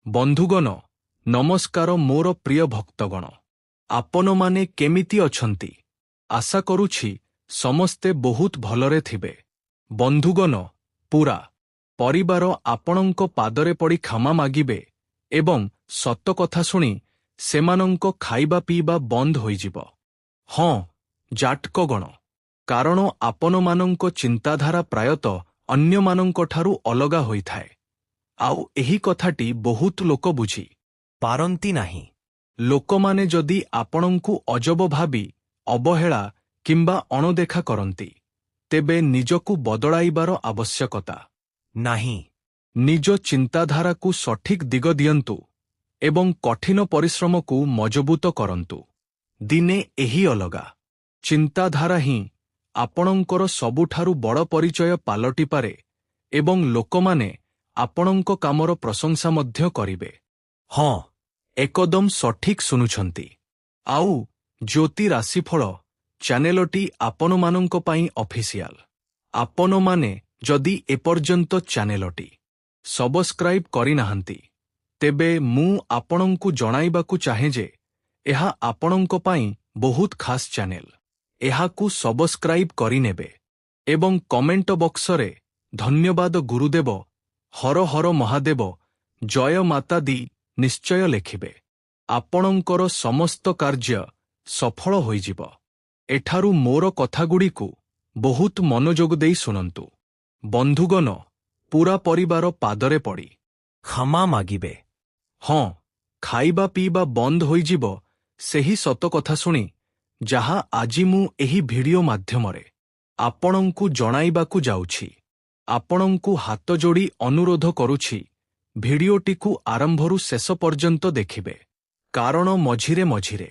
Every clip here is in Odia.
ବନ୍ଧୁଗଣ ନମସ୍କାର ମୋର ପ୍ରିୟ ଭକ୍ତଗଣ ଆପଣମାନେ କେମିତି ଅଛନ୍ତି ଆଶା କରୁଛି ସମସ୍ତେ ବହୁତ ଭଲରେ ଥିବେ ବନ୍ଧୁଗଣ ପୁରା ପରିବାର ଆପଣଙ୍କ ପାଦରେ ପଡ଼ି କ୍ଷମା ମାଗିବେ ଏବଂ ସତ କଥା ଶୁଣି ସେମାନଙ୍କ ଖାଇବା ପିଇବା ବନ୍ଦ ହୋଇଯିବ ହଁ ଜାଟକଗଣ କାରଣ ଆପଣମାନଙ୍କ ଚିନ୍ତାଧାରା ପ୍ରାୟତଃ ଅନ୍ୟମାନଙ୍କଠାରୁ ଅଲଗା ହୋଇଥାଏ ଆଉ ଏହି କଥାଟି ବହୁତ ଲୋକ ବୁଝି ପାରନ୍ତି ନାହିଁ। ଲୋକମାନେ ଯଦି ଆପଣଙ୍କୁ ଅଜବ ଭାବି ଅବହେଳା କିମ୍ବା ଅଣଦେଖା କରନ୍ତି ତେବେ ନିଜକୁ ବଦଳାଇବାର ଆବଶ୍ୟକତା ନାହିଁ। ନିଜ ଚିନ୍ତାଧାରାକୁ ସଠିକ୍ ଦିଗ ଦିଅନ୍ତୁ ଏବଂ କଠିନ ପରିଶ୍ରମକୁ ମଜବୁତ କରନ୍ତୁ ଦିନେ ଏହି ଅଲଗା ଚିନ୍ତାଧାରା ହିଁ ଆପଣଙ୍କର ସବୁଠାରୁ ବଡ଼ ପରିଚୟ ପାଲଟିପାରେ ଏବଂ ଲୋକମାନେ ଆପଣଙ୍କ କାମର ପ୍ରଶଂସା ମଧ୍ୟ କରିବେ ହଁ ଏକଦମ ସଠିକ୍ ଶୁଣୁଛନ୍ତି ଆଉ ଜ୍ୟୋତି ରାଶିଫଳ ଚ୍ୟାନେଲଟି ଆପଣମାନଙ୍କ ପାଇଁ ଅଫିସିଆଲ ଆପଣମାନେ ଯଦି ଏପର୍ଯ୍ୟନ୍ତ ଚ୍ୟାନେଲଟି ସବସ୍କ୍ରାଇବ୍ କରିନାହାନ୍ତି ତେବେ ମୁଁ ଆପଣଙ୍କୁ ଜଣାଇବାକୁ ଚାହେଁ ଯେ ଏହା ଆପଣଙ୍କ ପାଇଁ ବହୁତ ଖାସ୍ ଚ୍ୟାନେଲ ଏହାକୁ ସବସ୍କ୍ରାଇବ୍ କରିନେବେ ଏବଂ କମେଣ୍ଟ ବକ୍ସରେ ଧନ୍ୟବାଦ ଗୁରୁଦେବ ହର ହର ମହାଦେବ ଜୟ ମାତା ଦି ନିଶ୍ଚୟ ଲେଖିବେ ଆପଣଙ୍କର ସମସ୍ତ କାର୍ଯ୍ୟ ସଫଳ ହୋଇଯିବ ଏଠାରୁ ମୋର କଥାଗୁଡ଼ିକୁ ବହୁତ ମନୋଯୋଗ ଦେଇ ଶୁଣନ୍ତୁ ବନ୍ଧୁଗଣ ପୁରା ପରିବାର ପାଦରେ ପଡ଼ି କ୍ଷମା ମାଗିବେ। ହଁ ଖାଇବା ପିଇବା ବନ୍ଦ ହୋଇଯିବ ସେହି ସତ କଥା ଶୁଣି ଯାହା ଆଜି ମୁଁ ଏହି ଭିଡିଓ ମାଧ୍ୟମରେ ଆପଣଙ୍କୁ ଜଣାଇବାକୁ ଯାଉଛି ଆପଣଙ୍କୁ ହାତ ଯୋଡ଼ି ଅନୁରୋଧ କରୁଛି ଭିଡିଓଟିକୁ ଆରମ୍ଭରୁ ଶେଷ ପର୍ଯ୍ୟନ୍ତ ଦେଖିବେ କାରଣ ମଝିରେ ମଝିରେ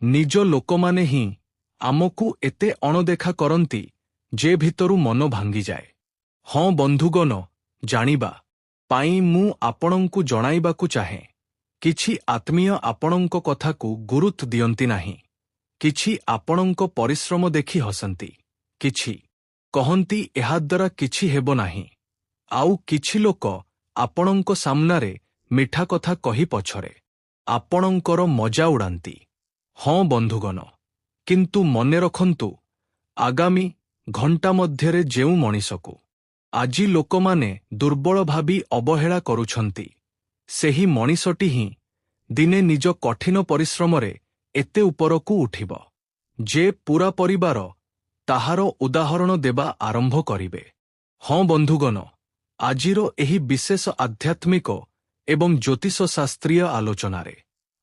ନିଜ ଲୋକମାନେ ହିଁ ଆମକୁ ଏତେ ଅଣଦେଖା କରନ୍ତି ଯେ ଭିତରୁ ମନ ଭାଙ୍ଗିଯାଏ ହଁ ବନ୍ଧୁଗଣ ଜାଣିବା ପାଇଁ ମୁଁ ଆପଣଙ୍କୁ ଜଣାଇବାକୁ ଚାହେଁ କିଛି ଆତ୍ମୀୟ ଆପଣଙ୍କ କଥାକୁ ଗୁରୁତ୍ୱ ଦିଅନ୍ତି ନାହିଁ କିଛି ଆପଣଙ୍କ ପରିଶ୍ରମ ଦେଖି ହସନ୍ତି କିଛି କହନ୍ତି ଏହାଦ୍ୱାରା କିଛି ହେବ ନାହିଁ ଆଉ କିଛି ଲୋକ ଆପଣଙ୍କ ସାମ୍ନାରେ ମିଠା କଥା କହି ପଛରେ ଆପଣଙ୍କର ମଜା ଉଡ଼ାନ୍ତି ହଁ ବନ୍ଧୁଗଣ କିନ୍ତୁ ମନେ ରଖନ୍ତୁ ଆଗାମୀ ଘଣ୍ଟା ମଧ୍ୟରେ ଯେଉଁ ମଣିଷକୁ ଆଜି ଲୋକମାନେ ଦୁର୍ବଳ ଭାବି ଅବହେଳା କରୁଛନ୍ତି ସେହି ମଣିଷଟି ହିଁ ଦିନେ ନିଜ କଠିନ ପରିଶ୍ରମରେ ଏତେ ଉପରକୁ ଉଠିବ ଯେ ପୁରା ପରିବାର ତାହାର ଉଦାହରଣ ଦେବା ଆରମ୍ଭ କରିବେ ହଁ ବନ୍ଧୁଗଣ ଆଜିର ଏହି ବିଶେଷ ଆଧ୍ୟାତ୍ମିକ ଏବଂ ଜ୍ୟୋତିଷଶାସ୍ତ୍ରୀୟ ଆଲୋଚନାରେ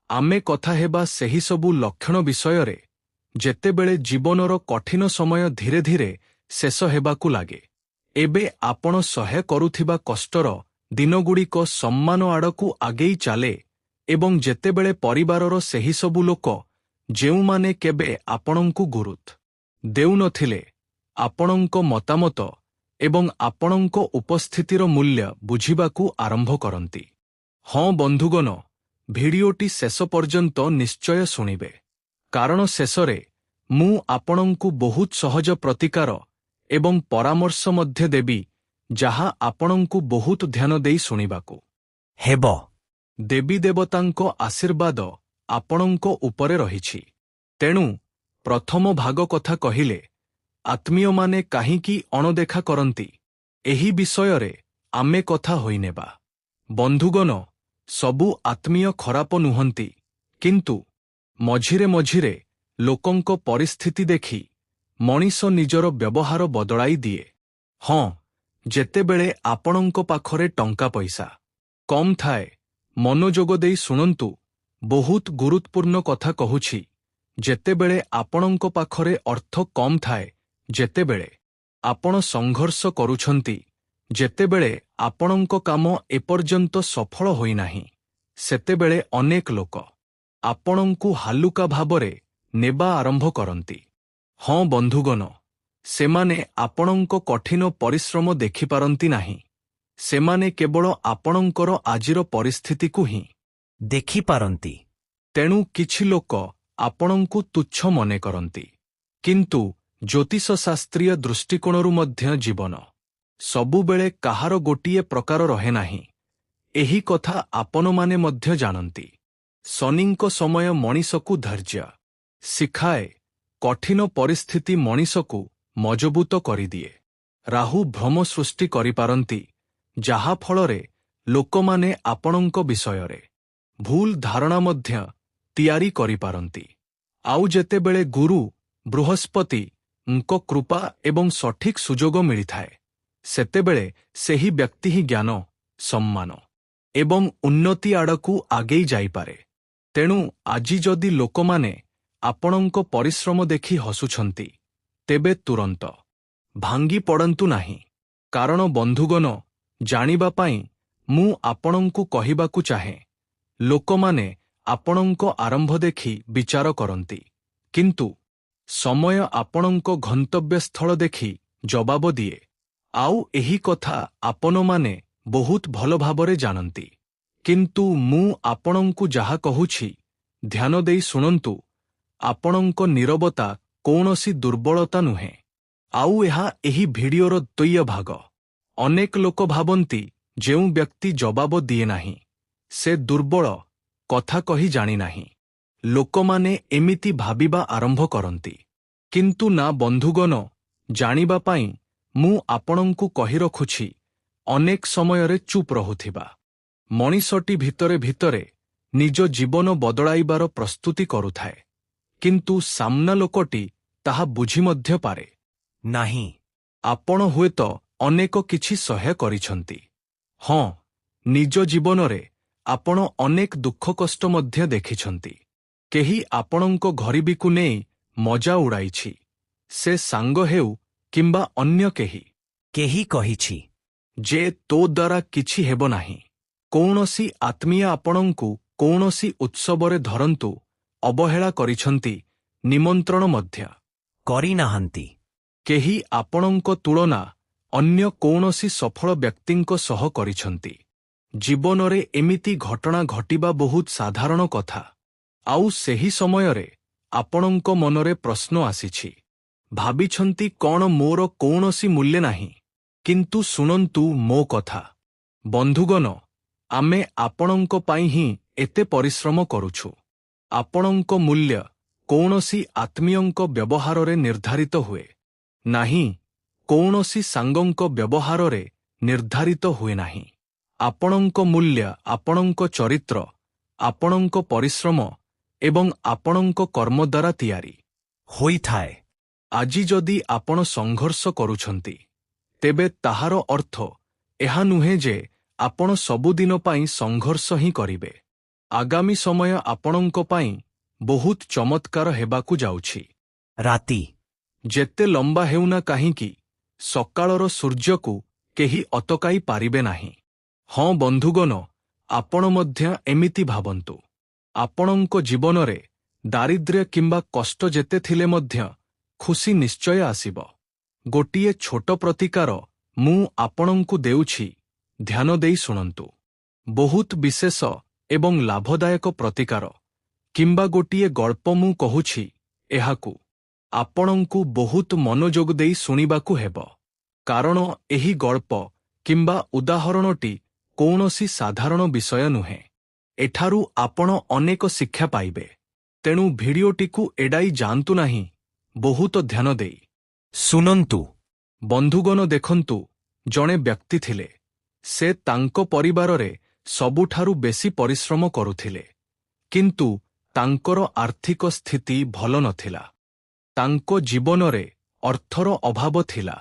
ଆମେ କଥା ହେବା ସେହିସବୁ ଲକ୍ଷଣ ବିଷୟରେ ଯେତେବେଳେ ଜୀବନର କଠିନ ସମୟ ଧୀରେ ଧୀରେ ଶେଷ ହେବାକୁ ଲାଗେ ଏବେ ଆପଣ ସହ୍ୟ କରୁଥିବା କଷ୍ଟର ଦିନଗୁଡ଼ିକ ସମ୍ମାନ ଆଡ଼କୁ ଆଗେଇ ଚାଲେ ଏବଂ ଯେତେବେଳେ ପରିବାରର ସେହିସବୁ ଲୋକ ଯେଉଁମାନେ କେବେ ଆପଣଙ୍କୁ ଗୁରୁତ୍ୱ ଦେଉନଥିଲେ ଆପଣଙ୍କ ମତାମତ ଏବଂ ଆପଣଙ୍କ ଉପସ୍ଥିତିର ମୂଲ୍ୟ ବୁଝିବାକୁ ଆରମ୍ଭ କରନ୍ତି ହଁ ବନ୍ଧୁଗଣ ଭିଡିଓଟି ଶେଷ ପର୍ଯ୍ୟନ୍ତ ନିଶ୍ଚୟ ଶୁଣିବେ କାରଣ ଶେଷରେ ମୁଁ ଆପଣଙ୍କୁ ବହୁତ ସହଜ ପ୍ରତିକାର ଏବଂ ପରାମର୍ଶ ମଧ୍ୟ ଦେବି ଯାହା ଆପଣଙ୍କୁ ବହୁତ ଧ୍ୟାନ ଦେଇ ଶୁଣିବାକୁ ହେବ। ଦେବୀ ଦେବତାଙ୍କ ଆଶୀର୍ବାଦ ଆପଣଙ୍କ ଉପରେ ରହିଛି ତେଣୁ ପ୍ରଥମ ଭାଗ କଥା କହିଲେ ଆତ୍ମୀୟମାନେ କାହିଁକି ଅଣଦେଖା କରନ୍ତି ଏହି ବିଷୟରେ ଆମେ କଥା ହୋଇନେବା ବନ୍ଧୁଗଣ ସବୁ ଆତ୍ମୀୟ ଖରାପ ନୁହନ୍ତି କିନ୍ତୁ ମଝିରେ ମଝିରେ ଲୋକଙ୍କ ପରିସ୍ଥିତି ଦେଖି ମଣିଷ ନିଜର ବ୍ୟବହାର ବଦଳାଇ ଦିଏ ହଁ ଯେତେବେଳେ ଆପଣଙ୍କ ପାଖରେ ଟଙ୍କା ପଇସା କମ୍ ଥାଏ ମନୋଯୋଗ ଦେଇ ଶୁଣନ୍ତୁ ବହୁତ ଗୁରୁତ୍ୱପୂର୍ଣ୍ଣ କଥା କହୁଛି ଯେତେବେଳେ ଆପଣଙ୍କ ପାଖରେ ଅର୍ଥ କମ୍ ଥାଏ ଯେତେବେଳେ ଆପଣ ସଂଘର୍ଷ କରୁଛନ୍ତି ଯେତେବେଳେ ଆପଣଙ୍କ କାମ ଏପର୍ଯ୍ୟନ୍ତ ସଫଳ ହୋଇନାହିଁ ସେତେବେଳେ ଅନେକ ଲୋକ ଆପଣଙ୍କୁ ହାଲୁକା ଭାବରେ ନେବା ଆରମ୍ଭ କରନ୍ତି ହଁ ବନ୍ଧୁଗଣ ସେମାନେ ଆପଣଙ୍କ କଠିନ ପରିଶ୍ରମ ଦେଖିପାରନ୍ତି ନାହିଁ ସେମାନେ କେବଳ ଆପଣଙ୍କର ଆଜିର ପରିସ୍ଥିତିକୁ ହିଁ ଦେଖିପାରନ୍ତି। ତେଣୁ କିଛି ଲୋକ ଆପଣଙ୍କୁ ତୁଚ୍ଛ ମନେ କରନ୍ତି କିନ୍ତୁ ଜ୍ୟୋତିଷଶାସ୍ତ୍ରୀୟ ଦୃଷ୍ଟିକୋଣରୁ ମଧ୍ୟ ଜୀବନ ସବୁବେଳେ କାହାର ଗୋଟିଏ ପ୍ରକାର ରହେ ନାହିଁ ଏହି କଥା ଆପଣମାନେ ମଧ୍ୟ ଜାଣନ୍ତି। ଶନିଙ୍କ ସମୟ ମଣିଷକୁ ଧୈର୍ଯ୍ୟ ଶିଖାଏ, କଠିନ ପରିସ୍ଥିତି ମଣିଷକୁ ମଜବୁତ କରିଦିଏ। ରାହୁ ଭ୍ରମ ସୃଷ୍ଟି କରିପାରନ୍ତି, ଯାହା ଫଳରେ ଲୋକମାନେ ଆପଣଙ୍କ ବିଷୟରେ ଭୁଲ ଧାରଣା ମଧ୍ୟ ତିଆରି କରିପାରନ୍ତି। ଆଉ ଯେତେବେଳେ ଗୁରୁ ବୃହସ୍ପତିଙ୍କ କୃପା ଏବଂ ସଠିକ ସୁଯୋଗ ମିଳିଥାଏ, ସେତେବେଳେ ସେହି ବ୍ୟକ୍ତି ହିଁ ଜ୍ଞାନ, ସମ୍ମାନ ଏବଂ ଉନ୍ନତି ଆଡ଼କୁ ଆଗେଇ ଯାଇପାରେ। ତେଣୁ ଆଜି ଯଦି ଲୋକମାନେ ଆପଣଙ୍କ ପରିଶ୍ରମ ଦେଖି ହସୁଛନ୍ତି, ତେବେ ତୁରନ୍ତ ଭାଙ୍ଗି ପଡ଼ନ୍ତୁ ନାହିଁ। କାରଣ ବନ୍ଧୁଗଣ, ଜାଣିବା ପାଇଁ ମୁଁ ଆପଣଙ୍କୁ କହିବାକୁ ଚାହେଁ, ଲୋକମାନେ ଆପଣଙ୍କ ଆରମ୍ଭ ଦେଖି ବିଚାର କରନ୍ତି, କିନ୍ତୁ ସମୟ ଆପଣଙ୍କ ଗନ୍ତବ୍ୟସ୍ଥଳ ଦେଖି ଜବାବ ଦିଏ। ଆଉ ଏହି କଥା ଆପଣମାନେ ବହୁତ ଭଲ ଭାବରେ ଜାଣନ୍ତି। କିନ୍ତୁ ମୁଁ ଆପଣଙ୍କୁ ଯାହା କହୁଛି, ଧ୍ୟାନ ଦେଇ ଶୁଣନ୍ତୁ। ଆପଣଙ୍କ ନୀରବତା କୌଣସି ଦୁର୍ବଳତା ନୁହେଁ। ଆଉ ଏହା ଏହି ଭିଡିଓର ଦ୍ୱିତୀୟ ଭାଗ। ଅନେକ ଲୋକ ଭାବନ୍ତି ଯେଉଁ ବ୍ୟକ୍ତି ଜବାବ ଦିଏ ନାହିଁ, ସେ ଦୁର୍ବଳ, କଥା କହି ଜାଣିନାହିଁ। ଲୋକମାନେ ଏମିତି ଭାବିବା ଆରମ୍ଭ କରନ୍ତି। କିନ୍ତୁ ନା ବନ୍ଧୁଗଣ, ଜାଣିବା ପାଇଁ ମୁଁ ଆପଣଙ୍କୁ କହି ରଖୁଛି, ଅନେକ ସମୟରେ ଚୁପ୍ ରହୁଥିବା ମଣିଷଟି ଭିତରେ ଭିତରେ ନିଜ ଜୀବନ ବଦଳାଇବାର ପ୍ରସ୍ତୁତି କରୁଥାଏ। କିନ୍ତୁ ସାମ୍ନା ଲୋକଟି ତାହା ବୁଝି ମଧ୍ୟ ପାରେ ନାହିଁ। ଆପଣ ହୁଏତ ଅନେକ କିଛି ସହ୍ୟ କରିଛନ୍ତି। ହଁ, ନିଜ ଜୀବନରେ ଆପଣ ଅନେକ ଦୁଃଖ କଷ୍ଟ ମଧ୍ୟ ଦେଖିଛନ୍ତି। କେହି ଆପଣଙ୍କ ଗରିବୀକୁ ନେଇ ମଜା ଉଡ଼ାଇଛି, ସେ ସାଙ୍ଗ ହେଉ କିମ୍ବା ଅନ୍ୟ କେହି। କେହି କହିଛି ଯେ ତୋ ଦ୍ୱାରା କିଛି ହେବ ନାହିଁ। କୌଣସି ଆତ୍ମୀୟ ଆପଣଙ୍କୁ କୌଣସି ଉତ୍ସବରେ ଧରନ୍ତୁ ଅବହେଳା କରିଛନ୍ତି, ନିମନ୍ତ୍ରଣ ମଧ୍ୟ କରିନାହାନ୍ତି। କେହି ଆପଣଙ୍କ ତୁଳନା ଅନ୍ୟ କୌଣସି ସଫଳ ବ୍ୟକ୍ତିଙ୍କ ସହ କରିଛନ୍ତି। ଜୀବନରେ ଏମିତି ଘଟଣା ଘଟିବା ବହୁତ ସାଧାରଣ କଥା। ଆଉ ସେହି ସମୟରେ ଆପଣଙ୍କ ମନରେ ପ୍ରଶ୍ନ ଆସିଛି, ଭାବିଛନ୍ତି କ'ଣ ମୋର କୌଣସି ମୂଲ୍ୟ ନାହିଁ? କିନ୍ତୁ ଶୁଣନ୍ତୁ ମୋ କଥା। ବନ୍ଧୁଗଣ, ଆମେ ଆପଣଙ୍କ ପାଇଁ ହିଁ ଏତେ ପରିଶ୍ରମ କରୁଛୁ। ଆପଣଙ୍କ ମୂଲ୍ୟ କୌଣସି ଆତ୍ମୀୟଙ୍କ ବ୍ୟବହାରରେ ନିର୍ଦ୍ଧାରିତ ହୁଏ ନାହିଁ, କୌଣସି ସାଙ୍ଗଙ୍କ ବ୍ୟବହାରରେ ନିର୍ଦ୍ଧାରିତ ହୁଏ ନାହିଁ। ଆପଣଙ୍କ ମୂଲ୍ୟ ଆପଣଙ୍କ ଚରିତ୍ର, ଆପଣଙ୍କ ପରିଶ୍ରମ ଏବଂ ଆପଣଙ୍କ କର୍ମ ଦ୍ୱାରା ତିଆରି ହୋଇଥାଏ। ଆଜି ଯଦି ଆପଣ ସଂଘର୍ଷ କରୁଛନ୍ତି, ତେବେ ତାହାର ଅର୍ଥ ଏହା ନୁହେଁ ଯେ ଆପଣ ସବୁଦିନ ପାଇଁ ସଂଘର୍ଷ ହିଁ କରିବେ। ଆଗାମୀ ସମୟ ଆପଣଙ୍କ ପାଇଁ ବହୁତ ଚମତ୍କାର ହେବାକୁ ଯାଉଛି। ରାତି ଯେତେ ଲମ୍ବା ହେଉନା କାହିଁକି, ସକାଳର ସୂର୍ଯ୍ୟକୁ କେହି ଅଟକାଇ ପାରିବେ ନାହିଁ। ହଁ ବନ୍ଧୁଗଣ, ଆପଣ ମଧ୍ୟ ଏମିତି ଭାବନ୍ତୁ। ଆପଣଙ୍କ ଜୀବନରେ ଦାରିଦ୍ର୍ୟ କିମ୍ବା କଷ୍ଟ ଯେତେ ଥିଲେ ମଧ୍ୟ ଖୁସି ନିଶ୍ଚୟ ଆସିବ। ଗୋଟିଏ ଛୋଟ ପ୍ରତିକାର ମୁଁ ଆପଣଙ୍କୁ ଦେଉଛି, ଧ୍ୟାନ ଦେଇ ଶୁଣନ୍ତୁ। ବହୁତ ବିଶେଷ ଏବଂ ଲାଭଦାୟକ ପ୍ରତିକାର କିମ୍ବା ଗୋଟିଏ ଗଳ୍ପ ମୁଁ କହୁଛି, ଏହାକୁ ଆପଣଙ୍କୁ ବହୁତ ମନୋଯୋଗ ଦେଇ ଶୁଣିବାକୁ ହେବ। କାରଣ ଏହି ଗଳ୍ପ କିମ୍ବା ଉଦାହରଣଟି କୌଣସି ସାଧାରଣ ବିଷୟ ନୁହେଁ। ଏଠାରୁ ଆପଣ ଅନେକ ଶିକ୍ଷା ପାଇବେ। ତେଣୁ ଭିଡିଓଟିକୁ ଏଡ଼ାଇ ଯାଆନ୍ତୁ ନାହିଁ, ବହୁତ ଧ୍ୟାନ ଦେଇ ଶୁଣନ୍ତୁ। ବନ୍ଧୁଗଣ ଦେଖନ୍ତୁ, ଜଣେ ବ୍ୟକ୍ତି ଥିଲେ। ସେ ତାଙ୍କ ପରିବାରରେ ସବୁଠାରୁ ବେଶି ପରିଶ୍ରମ କରୁଥିଲେ। କିନ୍ତୁ ତାଙ୍କର ଆର୍ଥିକ ସ୍ଥିତି ଭଲ ନଥିଲା। ତାଙ୍କ ଜୀବନରେ ଅର୍ଥର ଅଭାବ ଥିଲା।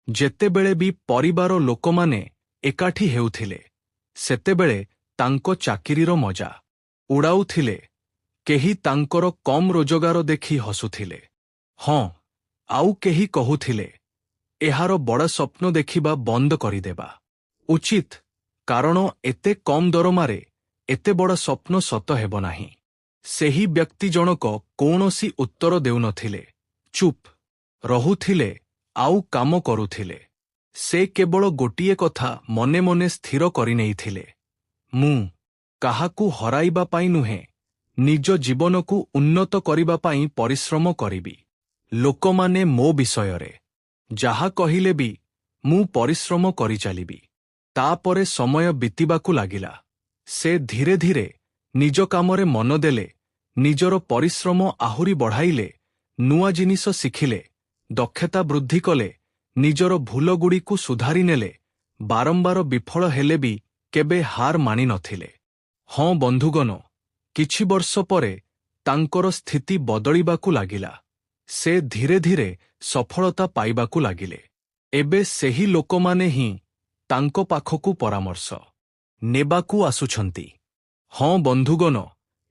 ଯେତେବେଳେ ବି ପରିବାର ଲୋକମାନେ ଏକାଠି ହେଉଥିଲେ, ସେତେବେଳେ ତାଙ୍କ ଚାକିରିର ମଜା ଉଡ଼ାଉଥିଲେ। କେହି ତାଙ୍କର କମ୍ ରୋଜଗାର ଦେଖି ହସୁଥିଲେ। ହଁ, ଆଉ କେହି କହୁଥିଲେ, ଏହାର ବଡ଼ ସ୍ୱପ୍ନ ଦେଖିବା ବନ୍ଦ କରିଦେବା ଉଚିତ, କାରଣ ଏତେ କମ୍ ଦରମାରେ ଏତେ ବଡ଼ ସ୍ୱପ୍ନ ସତ ହେବ ନାହିଁ। ସେହି ବ୍ୟକ୍ତି ଜଣକ କୌଣସି ଉତ୍ତର ଦେଉନଥିଲେ, ଚୁପ୍ ରହୁଥିଲେ ଆଉ କାମ କରୁଥିଲେ। ସେ କେବଳ ଗୋଟିଏ କଥା ମନେ ମନେ ସ୍ଥିର କରିନେଇଥିଲେ, ମୁଁ କାହାକୁ ହରାଇବା ପାଇଁ ନୁହେଁ, ନିଜ ଜୀବନକୁ ଉନ୍ନତ କରିବା ପାଇଁ ପରିଶ୍ରମ କରିବି। ଲୋକମାନେ ମୋ ବିଷୟରେ ଯାହା କହିଲେ ବି ମୁଁ ପରିଶ୍ରମ କରିଚାଲିବି। ତାପରେ ସମୟ ବିତିବାକୁ ଲାଗିଲା। ସେ ଧୀରେ ଧୀରେ ନିଜ କାମରେ ମନ ଦେଲେ, ନିଜର ପରିଶ୍ରମ ଆହୁରି ବଢ଼ାଇଲେ, ନୂଆ ଜିନିଷ ଶିଖିଲେ, ଦକ୍ଷତା ବୃଦ୍ଧି କଲେ, ନିଜର ଭୁଲଗୁଡ଼ିକୁ ସୁଧାରି ନେଲେ, ବାରମ୍ବାର ବିଫଳ ହେଲେ ବି କେବେ ହାର ମାନି ନଥିଲେ। ହଁ ବନ୍ଧୁଗଣ, କିଛି ବର୍ଷ ପରେ ତାଙ୍କର ସ୍ଥିତି ବଦଳିବାକୁ ଲାଗିଲା। ସେ ଧୀରେ ଧୀରେ ସଫଳତା ପାଇବାକୁ ଲାଗିଲେ। ଏବେ ସେହି ଲୋକମାନେ ହିଁ ତାଙ୍କ ପାଖକୁ ପରାମର୍ଶ ନେବାକୁ ଆସୁଛନ୍ତି। ହଁ ବନ୍ଧୁଗଣ,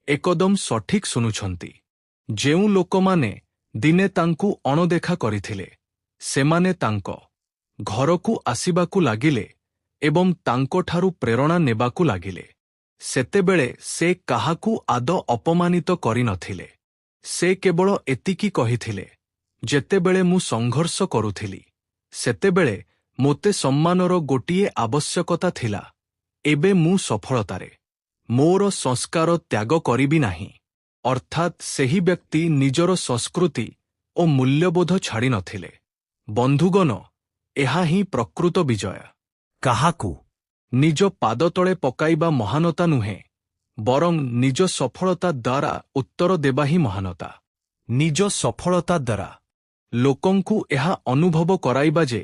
ଏକଦମ ସଠିକ୍ ଶୁଣୁଛନ୍ତି। ଯେଉଁ ଲୋକମାନେ ଦିନେ ତାଙ୍କୁ ଅଣଦେଖା କରିଥିଲେ, ସେମାନେ ତାଙ୍କ ଘରକୁ ଆସିବାକୁ ଲାଗିଲେ ଏବଂ ତାଙ୍କଠାରୁ ପ୍ରେରଣା ନେବାକୁ ଲାଗିଲେ। ସେତେବେଳେ ସେ କାହାକୁ ଆଦୌ ଅପମାନିତ କରିନଥିଲେ। ସେ କେବଳ ଏତିକି କହିଥିଲେ, ଯେତେବେଳେ ମୁଁ ସଂଘର୍ଷ କରୁଥିଲି, ସେତେବେଳେ ମୋତେ ସମ୍ମାନର ଗୋଟିଏ ଆବଶ୍ୟକତା ଥିଲା। ଏବେ ମୁଁ ସଫଳତାରେ ମୋର ସଂସ୍କାର ତ୍ୟାଗ କରିବି ନାହିଁ। ଅର୍ଥାତ୍ ସେହି ବ୍ୟକ୍ତି ନିଜର ସଂସ୍କୃତି ଓ ମୂଲ୍ୟବୋଧ ଛାଡ଼ି ନଥିଲେ। ବନ୍ଧୁଗଣ, ଏହା ହିଁ ପ୍ରକୃତ ବିଜୟ। କାହାକୁ ନିଜ ପାଦତଳେ ପକାଇବା ମହାନତା ନୁହେଁ, ବରଂ ନିଜ ସଫଳତା ଦ୍ୱାରା ଉତ୍ତର ଦେବା ହିଁ ମହାନତା। ନିଜ ସଫଳତା ଦ୍ୱାରା ଲୋକଙ୍କୁ ଏହା ଅନୁଭବ କରାଇବା ଯେ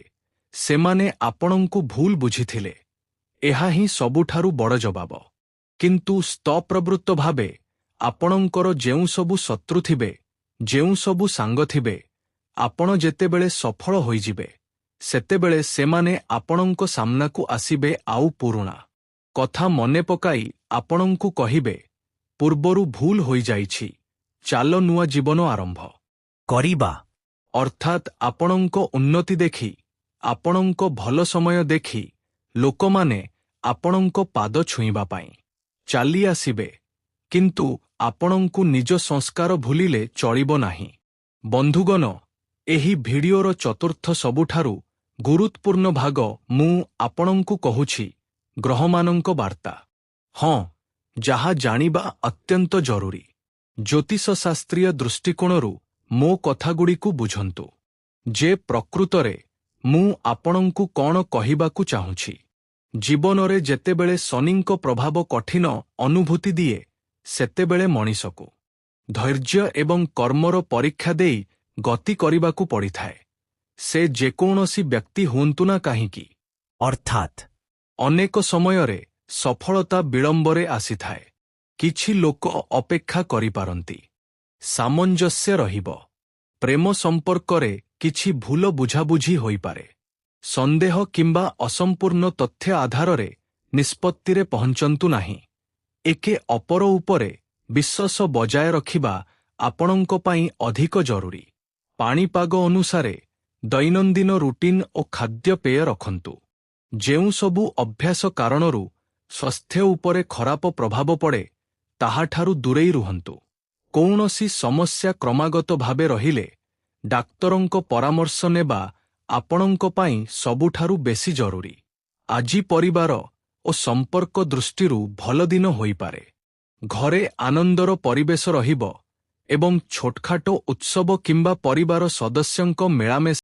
ସେମାନେ ଆପଣଙ୍କୁ ଭୁଲ ବୁଝିଥିଲେ, ଏହା ହିଁ ସବୁଠାରୁ ବଡ଼ ଜବାବ। କିନ୍ତୁ ସ୍ତପ୍ରବୃତ୍ତ ଭାବେ ଆପଣଙ୍କର ଯେଉଁସବୁ ଶତ୍ରୁ ଥିବେ, ଯେଉଁସବୁ ସାଙ୍ଗ ଥିବେ, ଆପଣ ଯେତେବେଳେ ସଫଳ ହୋଇଯିବେ, ସେତେବେଳେ ସେମାନେ ଆପଣଙ୍କ ସାମ୍ନାକୁ ଆସିବେ ଆଉ ପୁରୁଣା କଥା ମନେ ପକାଇ ଆପଣଙ୍କୁ କହିବେ, ପୂର୍ବରୁ ଭୁଲ ହୋଇଯାଇଛି, ଚାଲ ନୂଆ ଜୀବନ ଆରମ୍ଭ କରିବା। ଅର୍ଥାତ୍ ଆପଣଙ୍କ ଉନ୍ନତି ଦେଖି, ଆପଣଙ୍କ ଭଲ ସମୟ ଦେଖି ଲୋକମାନେ ଆପଣଙ୍କ ପାଦ ଛୁଇଁବା ପାଇଁ ଚାଲି ଆସିବେ, କିନ୍ତୁ ଆପଣଙ୍କୁ ନିଜ ସଂସ୍କାର ଭୁଲିଲେ ଚଳିବ ନାହିଁ। ବନ୍ଧୁଗଣ, ଏହି ଭିଡିଓର ଚତୁର୍ଥ ସବୁଠାରୁ ଗୁରୁତ୍ୱପୂର୍ଣ୍ଣ ଭାଗ ମୁଁ ଆପଣଙ୍କୁ କହୁଛି, ଗ୍ରହମାନଙ୍କ ବାର୍ତ୍ତା। ହଁ, ଯାହା ଜାଣିବା ଅତ୍ୟନ୍ତ ଜରୁରୀ। ଜ୍ୟୋତିଷଶାସ୍ତ୍ରୀୟ ଦୃଷ୍ଟିକୋଣରୁ ମୋ କଥାଗୁଡ଼ିକୁ ବୁଝନ୍ତୁ ଯେ ପ୍ରକୃତରେ ମୁଁ ଆପଣଙ୍କୁ କ'ଣ କହିବାକୁ ଚାହୁଁଛି। ଜୀବନରେ ଯେତେବେଳେ ଶନିଙ୍କ ପ୍ରଭାବ କଠିନ ଅନୁଭୂତି ଦିଏ, ସେତେବେଳେ ମଣିଷକୁ ଧୈର୍ଯ୍ୟ ଏବଂ କର୍ମର ପରୀକ୍ଷା ଦେଇ ଗତି କରିବାକୁ ପଡ଼ିଥାଏ। ସେ ଯେକୌଣସି ବ୍ୟକ୍ତି ହୁଅନ୍ତୁ ନା କାହିଁକି। ଅର୍ଥାତ୍ ଅନେକ ସମୟରେ ସଫଳତା ବିଳମ୍ବରେ ଆସିଥାଏ। କିଛି ଲୋକ ଅପେକ୍ଷା କରିପାରନ୍ତି, ସାମଞ୍ଜସ୍ୟ ରହିବ। ପ୍ରେମ ସମ୍ପର୍କରେ କିଛି ଭୁଲ ବୁଝାବୁଝି ହୋଇପାରେ। ସନ୍ଦେହ କିମ୍ବା ଅସମ୍ପୂର୍ଣ୍ଣ ତଥ୍ୟ ଆଧାରରେ ନିଷ୍ପତ୍ତିରେ ପହଞ୍ଚନ୍ତୁ ନାହିଁ। ଏକେ ଅପର ଉପରେ ବିଶ୍ୱାସ ବଜାୟ ରଖିବା ଆପଣଙ୍କ ପାଇଁ ଅଧିକ ଜରୁରୀ। ପାଣିପାଗ ଅନୁସାରେ ଦୈନନ୍ଦିନ ରୁଟିନ୍ ଓ ଖାଦ୍ୟପେୟ ରଖନ୍ତୁ। ଯେଉଁସବୁ ଅଭ୍ୟାସ କାରଣରୁ ସ୍ୱାସ୍ଥ୍ୟ ଉପରେ ଖରାପ ପ୍ରଭାବ ପଡ଼େ, ତାହାଠାରୁ ଦୂରେଇ ରୁହନ୍ତୁ। କୌଣସି ସମସ୍ୟା କ୍ରମାଗତ ଭାବେ ରହିଲେ, ଡାକ୍ତରଙ୍କ ପରାମର୍ଶ ନେବା ଆପଣଙ୍କ ପାଇଁ ସବୁଠାରୁ ବେଶି ଜରୁରୀ। ଆଜି ପରିବାର ଓ ସମ୍ପର୍କ ଦୃଷ୍ଟିରୁ ଭଲ ଦିନ ହୋଇପାରେ। ଘରେ ଆନନ୍ଦର ପରିବେଶ ରହିବ ଏବଂ ଛୋଟଖାଟ ଉତ୍ସବ କିମ୍ବା ପରିବାର ସଦସ୍ୟଙ୍କ ମିଳାମିଶା